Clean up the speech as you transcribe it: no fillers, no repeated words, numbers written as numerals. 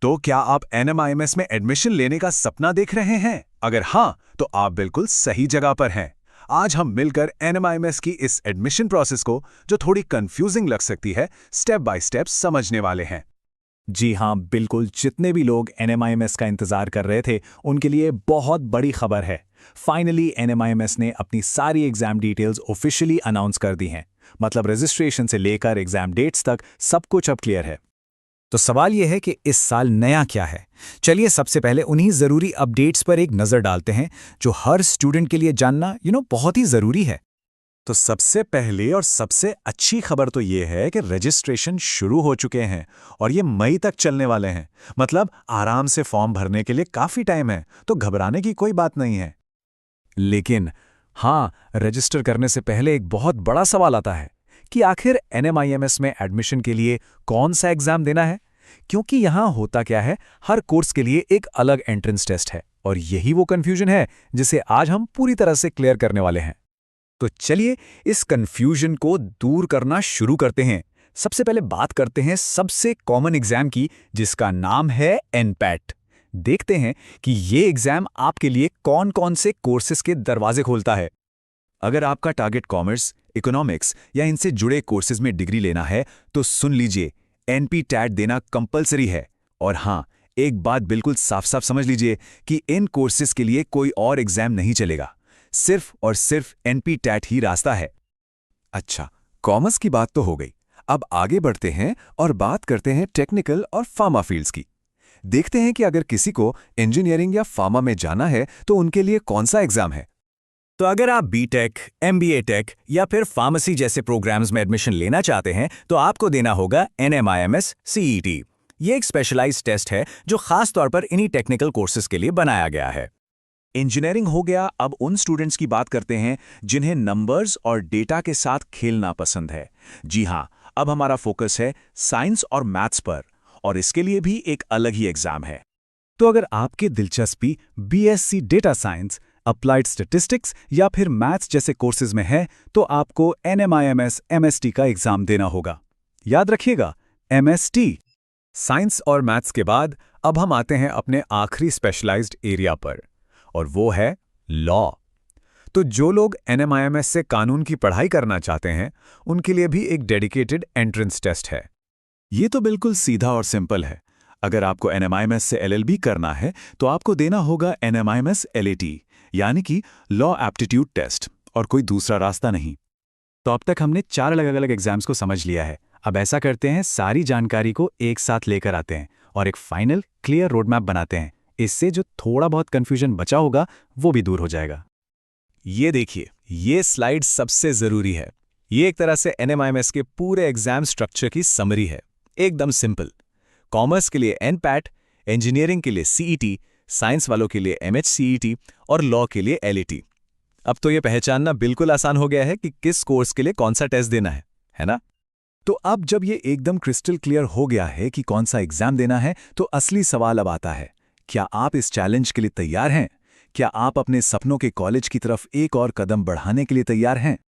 तो क्या आप एनएमआईएमएस में एडमिशन लेने का सपना देख रहे हैं? अगर हाँ, तो आप बिल्कुल सही जगह पर हैं। आज हम मिलकर एनएमआईएमएस की इस एडमिशन प्रोसेस को, जो थोड़ी कंफ्यूजिंग लग सकती है, स्टेप बाय स्टेप समझने वाले हैं। जी हाँ, बिल्कुल। जितने भी लोग एनएमआईएमएस का इंतज़ार कर रहे थे, उनके लिए बहुत बड़ी खबर है। फाइनली एनएमआईएमएस ने अपनी सारी एग्ज़ाम डिटेल्स ऑफिशियली अनाउंस कर दी हैं। मतलब रजिस्ट्रेशन से लेकर एग्ज़ाम डेट्स तक सब कुछ अब क्लियर है। तो सवाल यह है कि इस साल नया क्या है? चलिए सबसे पहले उन्हीं ज़रूरी अपडेट्स पर एक नज़र डालते हैं, जो हर स्टूडेंट के लिए जानना बहुत ही ज़रूरी है। तो सबसे पहले और सबसे अच्छी खबर तो ये है कि रजिस्ट्रेशन शुरू हो चुके हैं और ये मई तक चलने वाले हैं। मतलब आराम से फॉर्म भरने के लिए काफ़ी टाइम है, तो घबराने की कोई बात नहीं है। लेकिन हाँ, रजिस्टर करने से पहले एक बहुत बड़ा सवाल आता है कि आखिर एनएमआईएमएस में एडमिशन के लिए कौन सा एग्जाम देना है? क्योंकि यहाँ होता क्या है, हर कोर्स के लिए एक अलग एंट्रेंस टेस्ट है और यही वो कंफ्यूजन है जिसे आज हम पूरी तरह से क्लियर करने वाले हैं। तो चलिए इस कंफ्यूजन को दूर करना शुरू करते हैं। सबसे पहले बात करते हैं सबसे कॉमन एग्जाम की, जिसका नाम है एनपैट। देखते हैं कि ये एग्जाम आपके लिए कौन कौन से कोर्सेज के दरवाजे खोलता है। अगर आपका टारगेट कॉमर्स, इकोनॉमिक्स या इनसे जुड़े कोर्सेज में डिग्री लेना है, तो सुन लीजिए, एनपी-टैट देना कंपलसरी है। और हाँ, एक बात बिल्कुल साफ साफ समझ लीजिए कि इन कोर्सेज के लिए कोई और एग्जाम नहीं चलेगा। सिर्फ और सिर्फ एनपी-टैट ही रास्ता है। अच्छा, कॉमर्स की बात तो हो गई। अब आगे बढ़ते हैं और बात करते हैं टेक्निकल और फार्मा फील्ड्स की। देखते हैं कि अगर किसी को इंजीनियरिंग या फार्मा में जाना है, तो उनके लिए कौन सा एग्जाम है। तो अगर आप बीटेक, एमबीए टेक या फिर फार्मेसी जैसे प्रोग्राम्स में एडमिशन लेना चाहते हैं, तो आपको देना होगा एनएमआईएमएस सीईटी। ये एक स्पेशलाइज्ड टेस्ट है जो खास तौर पर इन्हीं टेक्निकल कोर्सेज के लिए बनाया गया है। इंजीनियरिंग हो गया। अब उन स्टूडेंट्स की बात करते हैं जिन्हें नंबर्स और डेटा के साथ खेलना पसंद है। जी हाँ, अब हमारा फोकस है साइंस और मैथ्स पर, और इसके लिए भी एक अलग ही एग्जाम है। तो अगर आपकी दिलचस्पी BSc data science, applied statistics या फिर मैथ्स जैसे कोर्सेज में है, तो आपको एनएमआईएमएस एमएसटी का एग्जाम देना होगा। याद रखिएगा, एमएसटी। साइंस और मैथ्स के बाद अब हम आते हैं अपने आखिरी स्पेशलाइज्ड एरिया पर, और वो है लॉ। तो जो लोग एनएमआईएमएस से कानून की पढ़ाई करना चाहते हैं, उनके लिए भी एक डेडिकेटेड एंट्रेंस टेस्ट है। ये तो बिल्कुल सीधा और सिंपल है। अगर आपको एनएमआईएमएस से एलएलबी करना है, तो आपको देना होगा एनएमआईएमएस एलएटी, यानी कि लॉ एप्टीट्यूड टेस्ट, और कोई दूसरा रास्ता नहीं। तो अब तक हमने 4 अलग-अलग एग्जाम्स को समझ लिया है। अब ऐसा करते हैं, सारी जानकारी को एक साथ लेकर आते हैं और एक फाइनल क्लियर रोड मैप बनाते हैं। इससे जो थोड़ा बहुत कंफ्यूजन बचा होगा, वो भी दूर हो जाएगा। ये देखिए, ये स्लाइड सबसे जरूरी है। ये एक तरह से एनएमआईएमएस के पूरे एग्जाम स्ट्रक्चर की समरी है। एकदम सिंपल। कॉमर्स के लिए एनपैट, इंजीनियरिंग के लिए सीईटी, साइंस वालों के लिए एमएचसीईटी और लॉ के लिए एलईटी। अब तो ये पहचानना बिल्कुल आसान हो गया है कि किस कोर्स के लिए कौन सा टेस्ट देना है ना? तो अब जब ये एकदम क्रिस्टल क्लियर हो गया है कि कौन सा एग्जाम देना है, तो असली सवाल अब आता है, क्या आप इस चैलेंज के लिए तैयार हैं? क्या आप अपने सपनों के कॉलेज की तरफ एक और कदम बढ़ाने के लिए तैयार हैं?